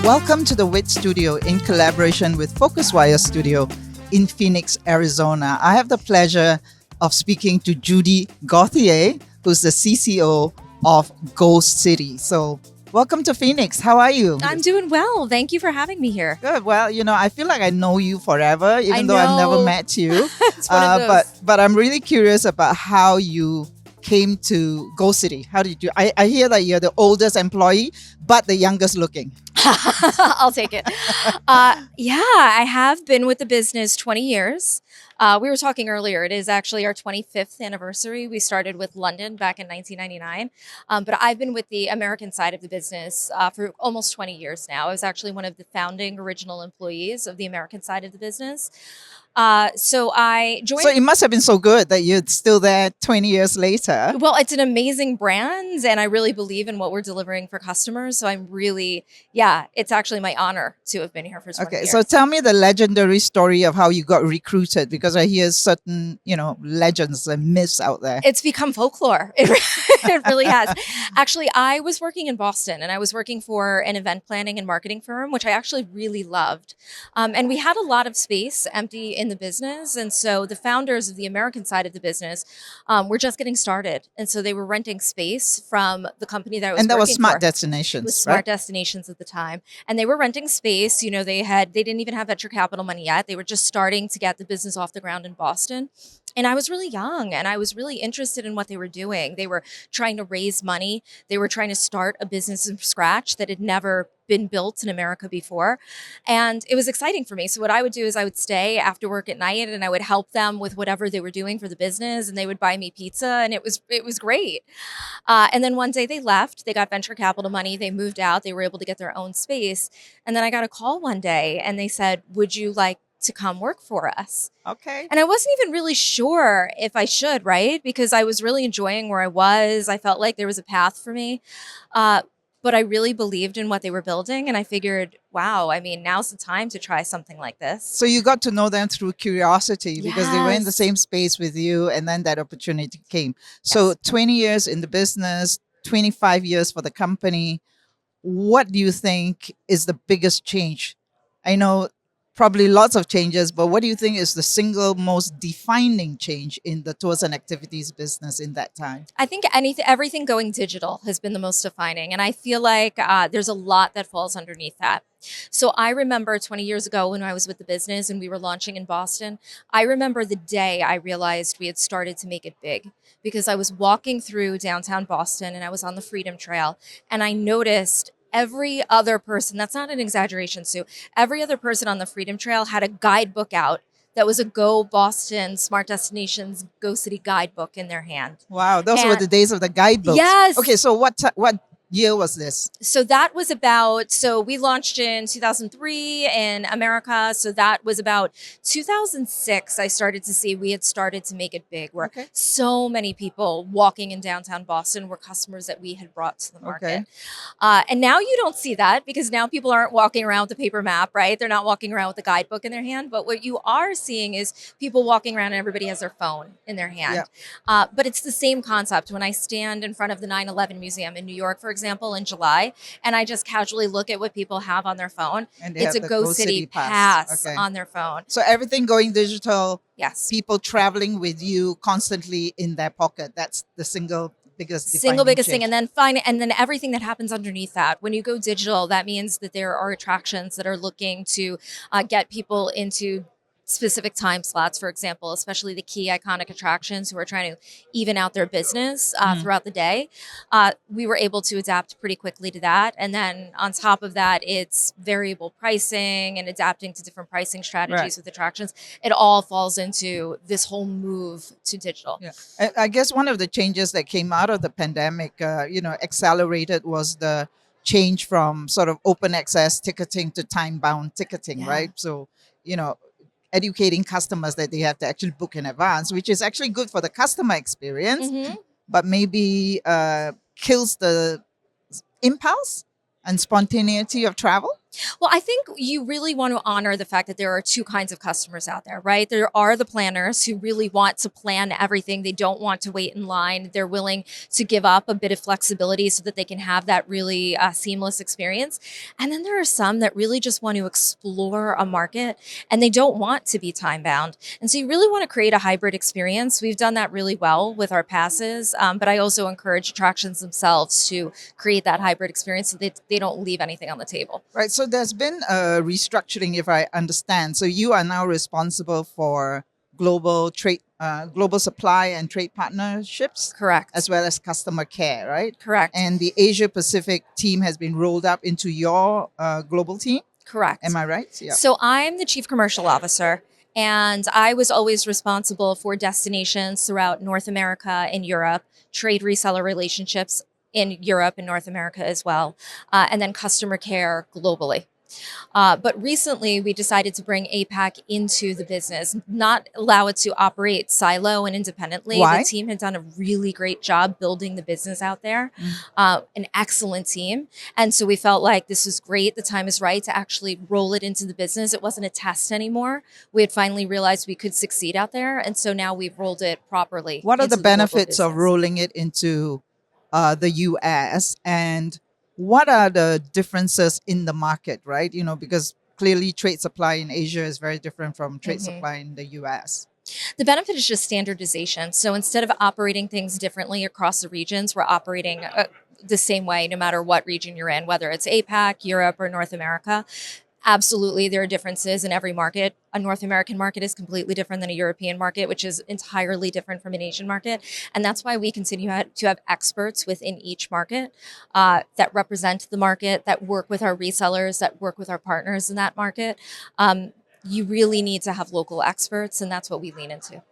Welcome to the WiT Studio in collaboration with PhocusWire Studio in Phoenix, Arizona. I have the pleasure of speaking to Judy Gauthier, who's the CCO of Ghost City. So welcome to Phoenix. How are you? I'm doing well. Thank you for having me here. Good. Well, I feel like I know you forever, even though I've never met you. It's one of those. But I'm really curious about how you came to Ghost City. How did you? I hear that you're the oldest employee, but the youngest looking. I'll take it. I have been with the business 20 years. We were talking earlier. It is actually our 25th anniversary. We started with London back in 1999. But I've been with the American side of the business for almost 20 years now. I was actually one of the founding original employees of the American side of the business. So I joined. So it must have been so good that you're still there 20 years later. Well, it's an amazing brand, and I really believe in what we're delivering for customers. So I'm really, it's actually my honor to have been here for 20 years. So tell me the legendary story of how you got recruited, because I hear certain, legends and myths out there. It's become folklore. It really has. Actually, I was working in Boston, and I was working for an event planning and marketing firm, which I actually really loved. And we had a lot of space empty in the business. And so the founders of the American side of the business were just getting started. And so they were renting space from the company that I was working for. And that was Smart Destinations, It was Smart Destinations at the time. And they were renting space. They didn't even have venture capital money yet. They were just starting to get the business off the ground in Boston. And I was really young, and I was really interested in what they were doing. They were trying to raise money. They were trying to start a business from scratch that had never been built in America before. And it was exciting for me. So what I would do is I would stay after work at night, and I would help them with whatever they were doing for the business, and they would buy me pizza, and it was great. And then one day they left. They got venture capital money. They moved out. They were able to get their own space. And then I got a call one day, and they said, "Would you like to come work for us?" Okay. And I wasn't even really sure if I should, right? Because I was really enjoying where I was. I felt like there was a path for me. But I really believed in what they were building. And I figured, wow, now's the time to try something like this. So you got to know them through curiosity because they were in the Yes. same space with you, and then that opportunity came. So 20 years in the business, 25 years for the company. What do you think is the biggest change? I know probably lots of changes, but what do you think is the single most defining change in the tours and activities business in that time? I think everything going digital has been the most defining. And I feel like there's a lot that falls underneath that. So I remember 20 years ago when I was with the business and we were launching in Boston, I remember the day I realized we had started to make it big, because I was walking through downtown Boston and I was on the Freedom Trail, and I noticed every other person, that's not an exaggeration, Sue, every other person on the Freedom Trail had a guidebook out that was a Go Boston Smart Destinations Ghost City guidebook in their hand. Wow, those were the days of the guidebooks. Yes. Okay, so what year was this? So we launched in 2003 in America. So that was about 2006. I started to see we had started to make it big, where so many people walking in downtown Boston were customers that we had brought to the market. And now you don't see that, because now people aren't walking around with a paper map, right? They're not walking around with a guidebook in their hand. But what you are seeing is people walking around and everybody has their phone in their hand. Yeah. But it's the same concept. When I stand in front of the 9/11 Museum in New York, for example, in July, and I just casually look at what people have on their phone. And it's a Ghost City pass on their phone. So everything going digital. Yes. People traveling with you constantly in their pocket. That's the single biggest thing. And then everything that happens underneath that. When you go digital, that means that there are attractions that are looking to get people into specific time slots, for example, especially the key iconic attractions who are trying to even out their business throughout the day. We were able to adapt pretty quickly to that. And then on top of that, it's variable pricing and adapting to different pricing strategies with attractions. It all falls into this whole move to digital. Yeah. I guess one of the changes that came out of the pandemic, accelerated, was the change from sort of open access ticketing to time-bound ticketing, right? So, educating customers that they have to actually book in advance, which is actually good for the customer experience, but maybe kills the impulse and spontaneity of travel. Well, I think you really want to honor the fact that there are two kinds of customers out there, right? There are the planners who really want to plan everything. They don't want to wait in line. They're willing to give up a bit of flexibility so that they can have that really seamless experience. And then there are some that really just want to explore a market and they don't want to be time bound. And so you really want to create a hybrid experience. We've done that really well with our passes, but I also encourage attractions themselves to create that hybrid experience so that they don't leave anything on the table. Right. So there's been a restructuring, if I understand. So you are now responsible for global trade, global supply and trade partnerships, Correct. as well as customer care, right? Correct. And the Asia Pacific team has been rolled up into your global team. Correct. Am I right? Yeah. So I'm the chief commercial officer, and I was always responsible for destinations throughout North America and Europe, trade reseller relationships in Europe and North America as well, and then customer care globally. But recently, we decided to bring APAC into the business, not allow it to operate silo and independently. Why? The team had done a really great job building the business out there, an excellent team. And so we felt like this was great. The time is right to actually roll it into the business. It wasn't a test anymore. We had finally realized we could succeed out there. And so now we've rolled it properly. What are into the global benefits of business. rolling it into the US, and what are the differences in the market, right? You know, because clearly trade supply in Asia is very different from trade supply in the US. The benefit is just standardization. So instead of operating things differently across the regions, we're operating the same way no matter what region you're in, whether it's APAC, Europe, or North America. Absolutely, there are differences in every market. A North American market is completely different than a European market, which is entirely different from an Asian market. And that's why we continue to have experts within each market that represent the market, that work with our resellers, that work with our partners in that market. You really need to have local experts, and that's what we lean into.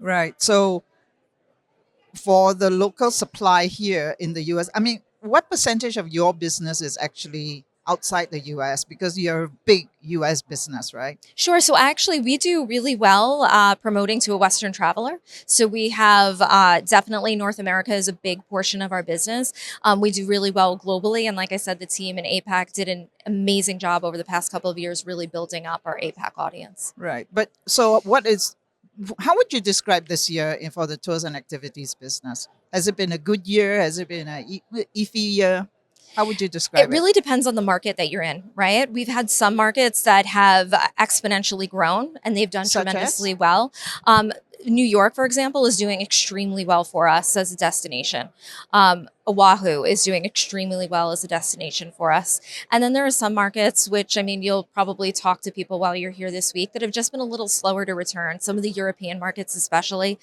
Right. So for the local supply here in the US, I mean, what percentage of your business is actually outside the US? Because you're a big US business, right? Sure. So actually, we do really well promoting to a Western traveler. So we have definitely North America is a big portion of our business. We do really well globally. And like I said, the team in APAC did an amazing job over the past couple of years, really building up our APAC audience. Right. But so how would you describe this year for the tours and activities business? Has it been a good year? Has it been a iffy year? How would you describe It really depends on the market that you're in, right? We've had some markets that have exponentially grown and they've done Such as? tremendously well. New York, for example, is doing extremely well for us as a destination. Oahu is doing extremely well as a destination for us. And then there are some markets, which I mean, you'll probably talk to people while you're here this week, that have just been a little slower to return. Some of the European markets, especially.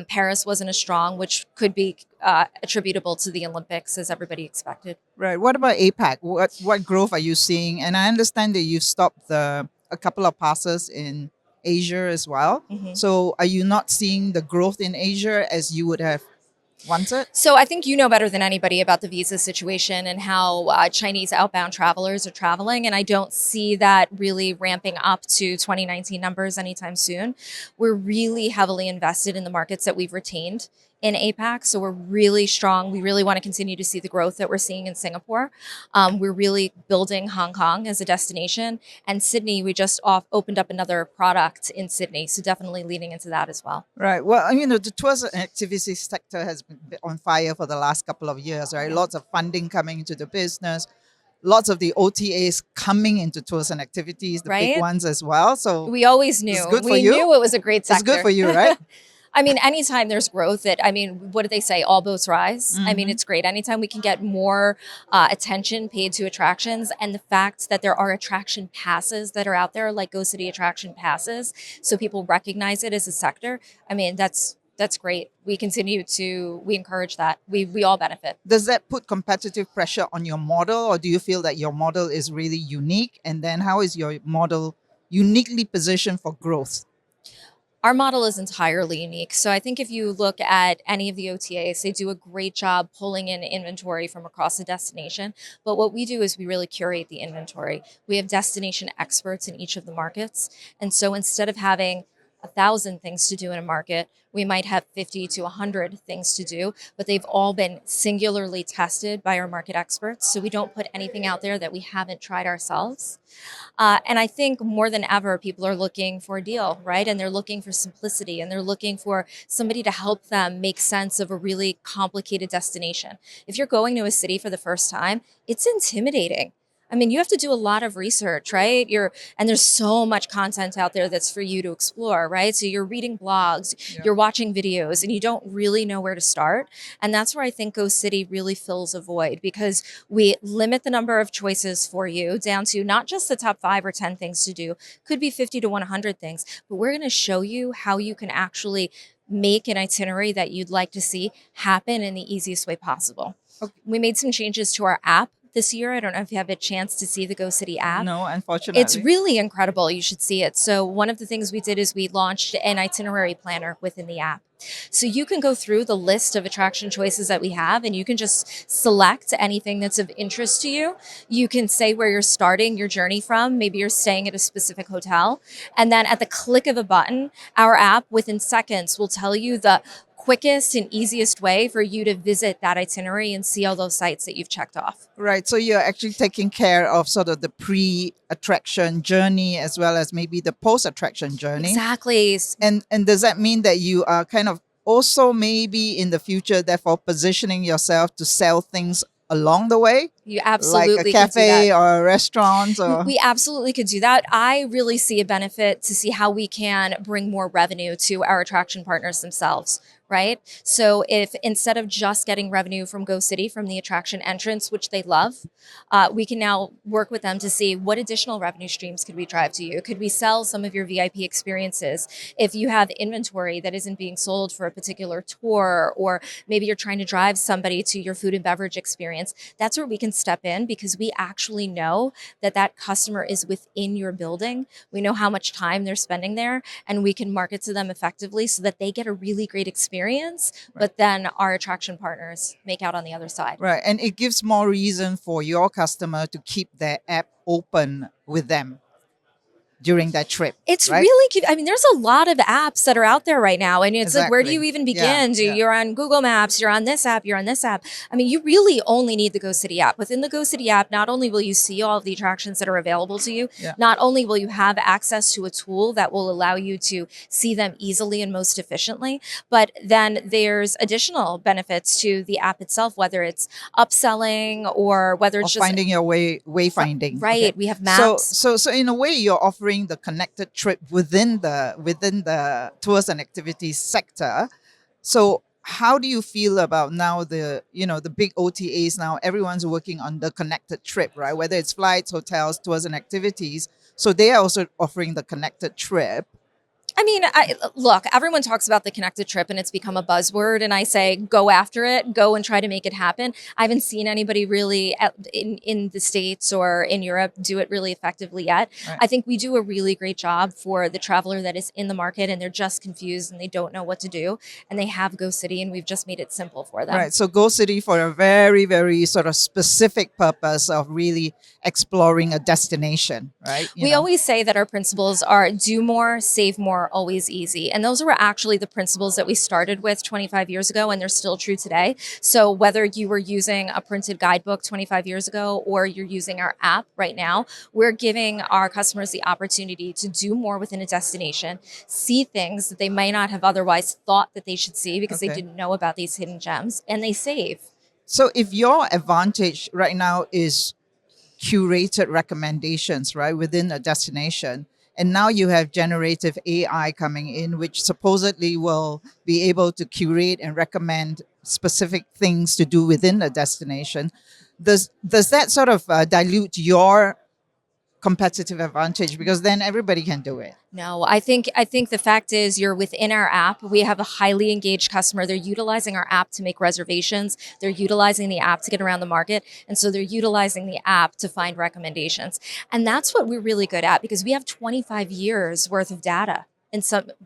Paris wasn't as strong, which could be attributable to the Olympics as everybody expected. Right. What about APAC? What growth are you seeing? And I understand that you've stopped a couple of passes in Asia as well. So are you not seeing the growth in Asia as you would have wanted? So I think you know better than anybody about the visa situation and how Chinese outbound travelers are traveling. And I don't see that really ramping up to 2019 numbers anytime soon. We're really heavily invested in the markets that we've retained in APAC. So we're really strong. We really want to continue to see the growth that we're seeing in Singapore. We're really building Hong Kong as a destination. And Sydney, we just opened up another product in Sydney. So definitely leaning into that as well. Right. Well, you know, the tours and activities sector has been on fire for the last couple of years, right? Lots of funding coming into the business. Lots of the OTAs coming into tours and activities, the big Right? ones as well. So We always knew. it's good for We you. knew it was a great sector. It's good for you, right? I mean, anytime there's growth, what do they say? All boats rise. I mean, it's great. Anytime we can get more attention paid to attractions, and the fact that there are attraction passes that are out there, like Go City attraction passes, so people recognize it as a sector. I mean, that's great. We encourage that. We all benefit. Does that put competitive pressure on your model, or do you feel that your model is really unique? And then how is your model uniquely positioned for growth? Our model is entirely unique. So I think if you look at any of the OTAs, they do a great job pulling in inventory from across the destination. But what we do is we really curate the inventory. We have destination experts in each of the markets. And so instead of having 1,000 things to do in a market. We might have 50 to 100 things to do, but they've all been singularly tested by our market experts. So we don't put anything out there that we haven't tried ourselves. And I think more than ever, people are looking for a deal, right? And they're looking for simplicity, and they're looking for somebody to help them make sense of a really complicated destination. If you're going to a city for the first time, it's intimidating. I mean, you have to do a lot of research, right? And there's so much content out there that's for you to explore, right? So you're reading blogs, you're watching videos, and you don't really know where to start. And that's where I think Go City really fills a void, because we limit the number of choices for you down to not just the top 5 or 10 things to do, could be 50 to 100 things, but we're going to show you how you can actually make an itinerary that you'd like to see happen in the easiest way possible. Okay. We made some changes to our app this year. I don't know if you have a chance to see the Go City app. No, unfortunately. It's really incredible. You should see it. So one of the things we did is we launched an itinerary planner within the app. So you can go through the list of attraction choices that we have, and you can just select anything that's of interest to you. You can say where you're starting your journey from. Maybe you're staying at a specific hotel. And then at the click of a button, our app within seconds will tell you the quickest and easiest way for you to visit that itinerary and see all those sites that you've checked off. Right. So you're actually taking care of sort of the pre-attraction journey as well as maybe the post-attraction journey. Exactly. And does that mean that you are kind of also maybe in the future, therefore positioning yourself to sell things along the way? You absolutely like a could do that. cafe or a restaurant? Or... We absolutely could do that. I really see a benefit to see how we can bring more revenue to our attraction partners themselves, right? So if instead of just getting revenue from Go City, from the attraction entrance, which they love, we can now work with them to see what additional revenue streams could we drive to you? Could we sell some of your VIP experiences? If you have inventory that isn't being sold for a particular tour, or maybe you're trying to drive somebody to your food and beverage experience, that's where we can step in, because we actually know that that customer is within your building. We know how much time they're spending there, and we can market to them effectively so that they get a really great experience, but then our attraction partners make out on the other side. Right. And it gives more reason for your customer to keep their app open with them during that trip. It's right? really cute. I mean, there's a lot of apps that are out there right now. And it's like, where do you Exactly. even begin? Yeah. You're on Google Maps, you're on this app, you're on this app. I mean, you really only need the Go City app. Within the Go City app, not only will you see all of the attractions that are available to you, Yeah. not only will you have access to a tool that will allow you to see them easily and most efficiently, but then there's additional benefits to the app itself, whether it's upselling or whether Or it's just finding your wayfinding. right. Okay. We have maps. So in a way, you're offering the connected trip within the tours and activities sector. So how do you feel about now the big OTAs now? Everyone's working on the connected trip, right? Whether it's flights, hotels, tours and activities. So they are also offering the connected trip. I mean, look, everyone talks about the connected trip and it's become a buzzword. And I say, go after it, go and try to make it happen. I haven't seen anybody really in the States or in Europe do it really effectively yet. Right. I think we do a really great job for the traveler that is in the market and they're just confused and they don't know what to do. And they have Go City and we've just made it simple for them. Right. So Go City for a very, very sort of specific purpose of really exploring a destination, right? We always say that our principles are do more, save more, always easy. And those were actually the principles that we started with 25 years ago, and they're still true today. So whether you were using a printed guidebook 25 years ago or you're using our app right now, we're giving our customers the opportunity to do more within a destination, see things that they might not have otherwise thought that they should see because they didn't know about these hidden gems, and they save. So if your advantage right now is curated recommendations, right, within a destination, and now you have generative AI coming in, which supposedly will be able to curate and recommend specific things to do within a destination, does that sort of dilute your competitive advantage, because then everybody can do it? No, I think the fact is you're within our app. We have a highly engaged customer. They're utilizing our app to make reservations. They're utilizing the app to get around the market. And so they're utilizing the app to find recommendations. And that's what we're really good at, because we have 25 years worth of data.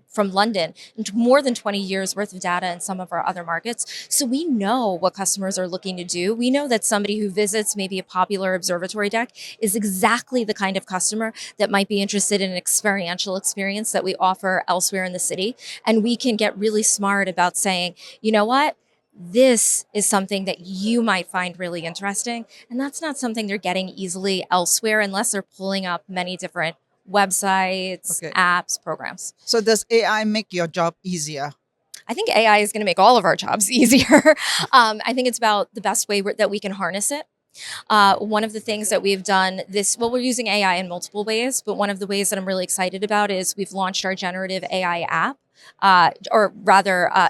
from London, and more than 20 years worth of data in some of our other markets. So we know what customers are looking to do. We know that somebody who visits maybe a popular observatory deck is exactly the kind of customer that might be interested in an experiential experience that we offer elsewhere in the city. And we can get really smart about saying, you know what? This is something that you might find really interesting. And that's not something they're getting easily elsewhere unless they're pulling up many different websites, Okay. apps, programs. So does AI make your job easier? I think AI is going to make all of our jobs easier. I think it's about the best way that we can harness it. One of the things that we've done we're using AI in multiple ways, but one of the ways that I'm really excited about is we've launched our generative AI app,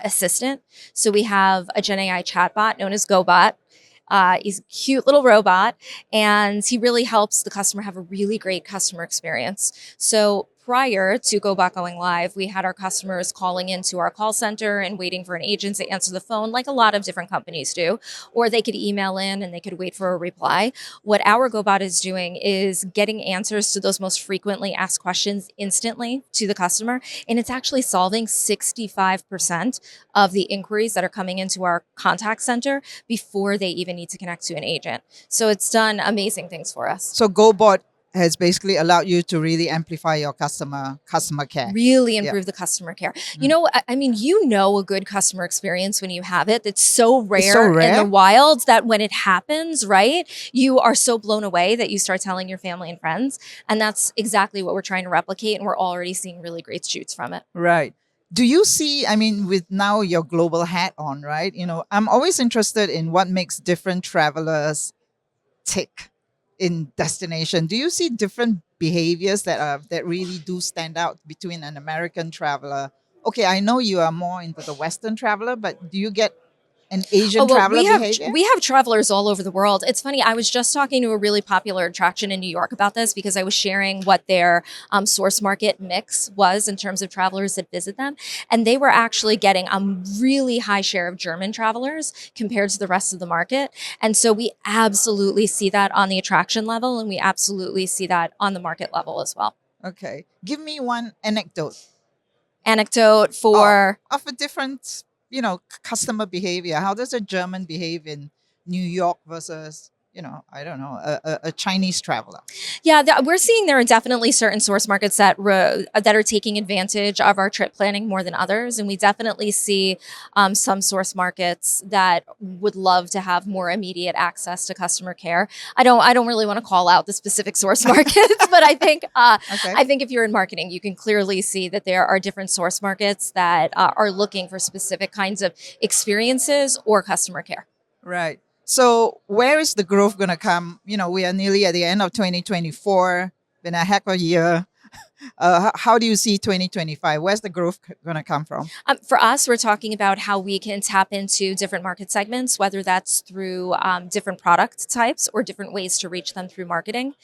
assistant. So we have a Gen AI chatbot known as GoBot. He's a cute little robot, and he really helps the customer have a really great customer experience. So prior to GoBot going live, we had our customers calling into our call center and waiting for an agent to answer the phone, like a lot of different companies do, or they could email in and they could wait for a reply. What our GoBot is doing is getting answers to those most frequently asked questions instantly to the customer, and it's actually solving 65% of the inquiries that are coming into our contact center before they even need to connect to an agent. So it's done amazing things for us. So GoBot has basically allowed you to really amplify your customer care. Really improve the customer care. You know, I mean, a good customer experience when you have it. It's so rare in the wild that when it happens, right, you are so blown away that you start telling your family and friends. And that's exactly what we're trying to replicate. And we're already seeing really great shoots from it. Right. Do you see, I mean, with now your global hat on, right? You know, I'm always interested in what makes different travelers tick in destination. Do you see different behaviors that really do stand out between an American traveler? Okay, I know you are more into the Western traveler, but do you get an Asian traveler behavior? We have travelers all over the world. It's funny. I was just talking to a really popular attraction in New York about this because I was sharing what their source market mix was in terms of travelers that visit them. And they were actually getting a really high share of German travelers compared to the rest of the market. And so we absolutely see that on the attraction level, and we absolutely see that on the market level as well. Okay. Give me one anecdote. For of a different, customer behavior. How does a German behave in New York versus, I don't know, a Chinese traveler? Yeah, we're seeing there are definitely certain source markets that are taking advantage of our trip planning more than others, and we definitely see some source markets that would love to have more immediate access to customer care. I don't really want to call out the specific source markets, but I think I think if you're in marketing, you can clearly see that there are different source markets that are looking for specific kinds of experiences or customer care. Right. So where is the growth going to come? We are nearly at the end of 2024. Been a heck of a year. How do you see 2025? Where's the growth going to come from? For us, we're talking about how we can tap into different market segments, whether that's through different product types or different ways to reach them through marketing.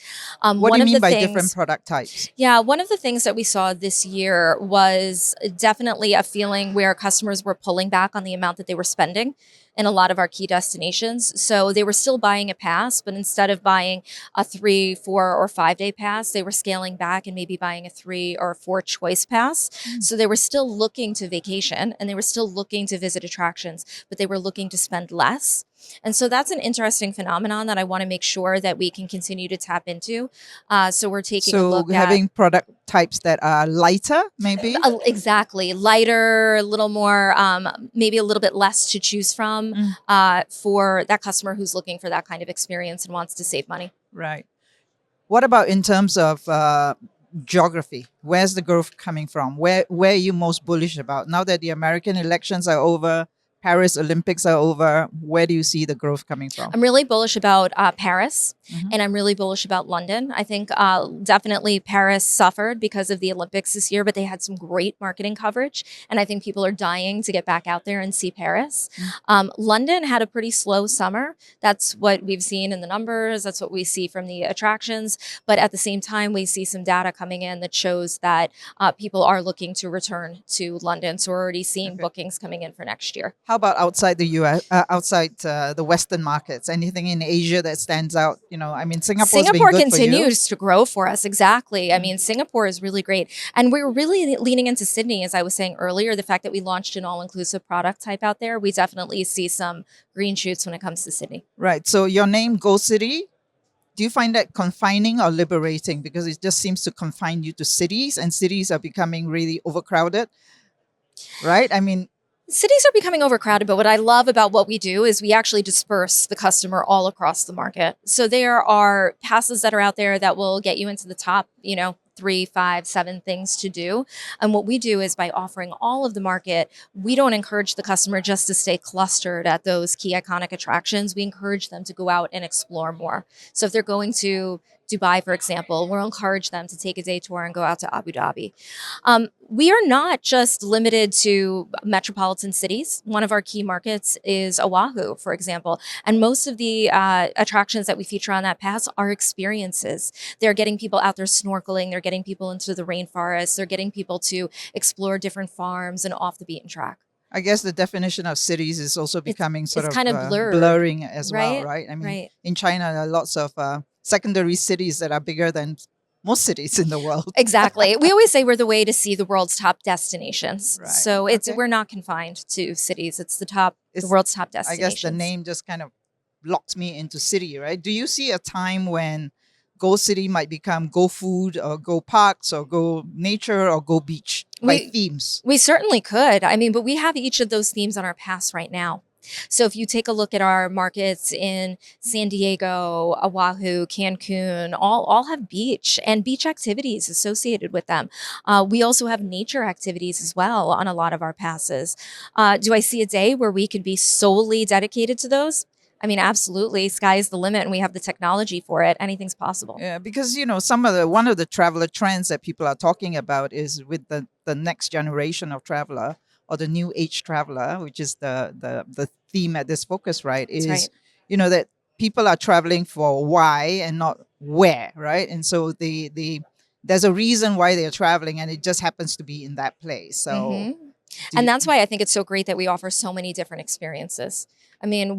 What do you mean by different product types? Yeah, one of the things that we saw this year was definitely a feeling where customers were pulling back on the amount that they were spending in a lot of our key destinations. So they were still buying a pass, but instead of buying a 3, 4, or 5-day pass, they were scaling back and maybe buying a 3 or 4 choice pass. So they were still looking to vacation and they were still looking to visit attractions, but they were looking to spend less. And so that's an interesting phenomenon that I want to make sure that we can continue to tap into. So we're taking a look at having product types that are lighter, maybe? Exactly. Lighter, a little more, maybe a little bit less to choose from for that customer who's looking for that kind of experience and wants to save money. Right. What about in terms of geography? Where's the growth coming from? Where are you most bullish about? Now that the American elections are over, Paris Olympics are over, where do you see the growth coming from? I'm really bullish about Paris, and I'm really bullish about London. I think definitely Paris suffered because of the Olympics this year, but they had some great marketing coverage, and I think people are dying to get back out there and see Paris. London had a pretty slow summer. That's what we've seen in the numbers. That's what we see from the attractions. But at the same time, we see some data coming in that shows that people are looking to return to London. So we're already seeing bookings coming in for next year. How about outside the U.S., outside the Western markets? Anything in Asia that stands out? I mean, Singapore's been Singapore good for you. continues to grow for us. Exactly. I Mm. mean, Singapore is really great. And we're really leaning into Sydney, as I was saying earlier. The fact that we launched an all inclusive product type out there, we definitely see some green shoots when it comes to Sydney. Right. So your name, Go City, do you find that confining or liberating? Because it just seems to confine you to cities, and cities are becoming really overcrowded, right? I mean, Cities are becoming overcrowded, but what I love about what we do is we actually disperse the customer all across the market. So there are passes that are out there that will get you into the top, 3, 5, 7 things to do. And what we do is by offering all of the market, we don't encourage the customer just to stay clustered at those key iconic attractions. We encourage them to go out and explore more. So if they're going to Dubai, for example, we'll encourage them to take a day tour and go out to Abu Dhabi. We are not just limited to metropolitan cities. One of our key markets is Oahu, for example. And most of the attractions that we feature on that pass are experiences. They're getting people out there snorkeling. They're getting people into the rainforest. They're getting people to explore different farms and off the beaten track. I guess the definition of cities is also becoming sort It's of kind of blurred, blurring as well, right? right? I mean, Right. in China, there are lots of secondary cities that are bigger than most cities in the world. Exactly. We always say we're the way to see the world's top destinations. Right. So Okay. we're not confined to cities. It's the It's- world's top I destinations. guess the name just kind of locks me into city, right? Do you see a time when Go City might become Go Food or Go Parks or Go Nature or Go Beach by themes? We certainly could. I mean, but we have each of those themes on our pass right now. So if you take a look at our markets in San Diego, Oahu, Cancun, all have beach and beach activities associated with them. We also have nature activities as well on a lot of our passes. Do I see a day where we could be solely dedicated to those? I mean, absolutely. Sky is the limit, and we have the technology for it. Anything's possible. Yeah, because one of the traveler trends that people are talking about is with the next generation of traveler or the new age traveler, which is the theme at this focus, right? That's Is right. that people are traveling for why and not where, right? And so there's a reason why they're traveling, and it just happens to be in that place. So. Mhm. And that's why I think it's so great that we offer so many different experiences. I mean,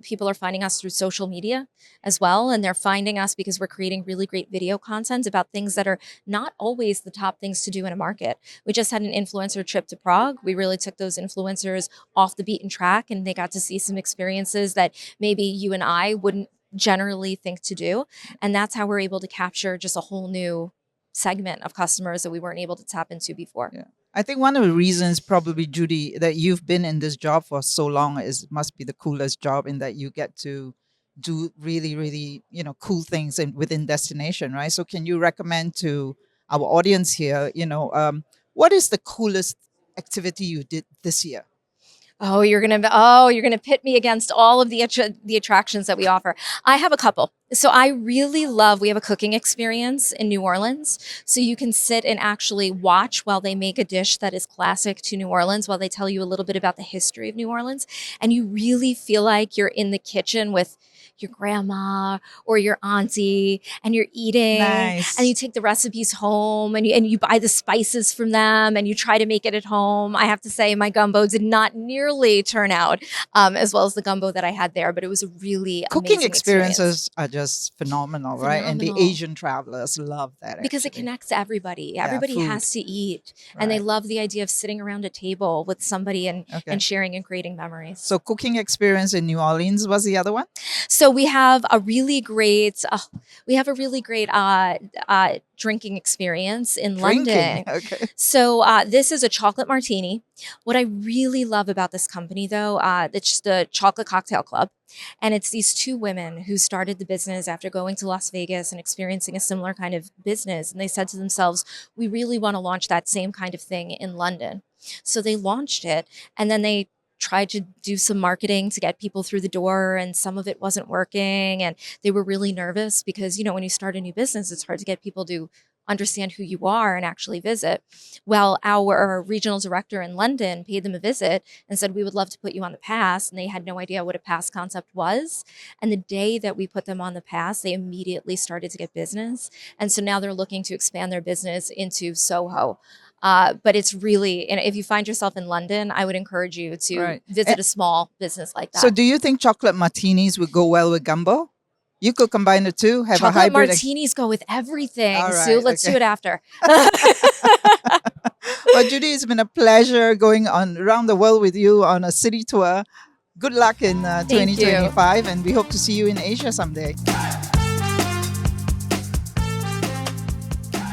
people are finding us through social media as well, and they're finding us because we're creating really great video content about things that are not always the top things to do in a market. We just had an influencer trip to Prague. We really took those influencers off the beaten track, and they got to see some experiences that maybe you and I wouldn't generally think to do. And that's how we're able to capture just a whole new segment of customers that we weren't able to tap into before. Yeah. I think one of the reasons, probably, Judy, that you've been in this job for so long must be the coolest job in that you get to do really, really, cool things within destination, right? So, can you recommend to our audience here, what is the coolest activity you did this year? You're gonna pit me against all of the attractions that we offer. I have a couple. So I really love. We have a cooking experience in New Orleans, so you can sit and actually watch while they make a dish that is classic to New Orleans, while they tell you a little bit about the history of New Orleans, and you really feel like you're in the kitchen with your grandma or your auntie, and you're eating, Nice. and you take the recipes home, and you buy the spices from them, and you try to make it at home. I have to say, my gumbo did not nearly turn out as well as the gumbo that I had there, but it was a really Cooking amazing experience. experiences are just phenomenal, right? And the Phenomenal. Asian travelers love that Because it actually. connects everybody. Yeah, Everybody food. has to eat, and they Right. love the idea of sitting around a table with somebody and Okay. sharing and creating memories. So, cooking experience in New Orleans was the other one. So we have a really great drinking experience in London. Okay. So this is a chocolate martini. What I really love about this company, though, it's the Chocolate Cocktail Club. And it's these two women who started the business after going to Las Vegas and experiencing a similar kind of business. And they said to themselves, we really want to launch that same kind of thing in London. So they launched it, and then they tried to do some marketing to get people through the door, and some of it wasn't working. And they were really nervous because, when you start a new business, it's hard to get people to understand who you are and actually visit. Well, our regional director in London paid them a visit and said, we would love to put you on the pass. And they had no idea what a pass concept was. And the day that we put them on the pass, they immediately started to get business. And so now they're looking to expand their business into Soho. But it's really, and if you find yourself in London, I would encourage you to Right. visit a small business like that. So do you think chocolate martinis would go well with gumbo? You could combine the two, have Chocolate a hybrid. martinis go with everything. All Sue, right, let's okay. do it after. Well, Judy, it's been a pleasure going on around the world with you on a city tour. Good luck in Thank you. 2025, and we hope to see you in Asia someday.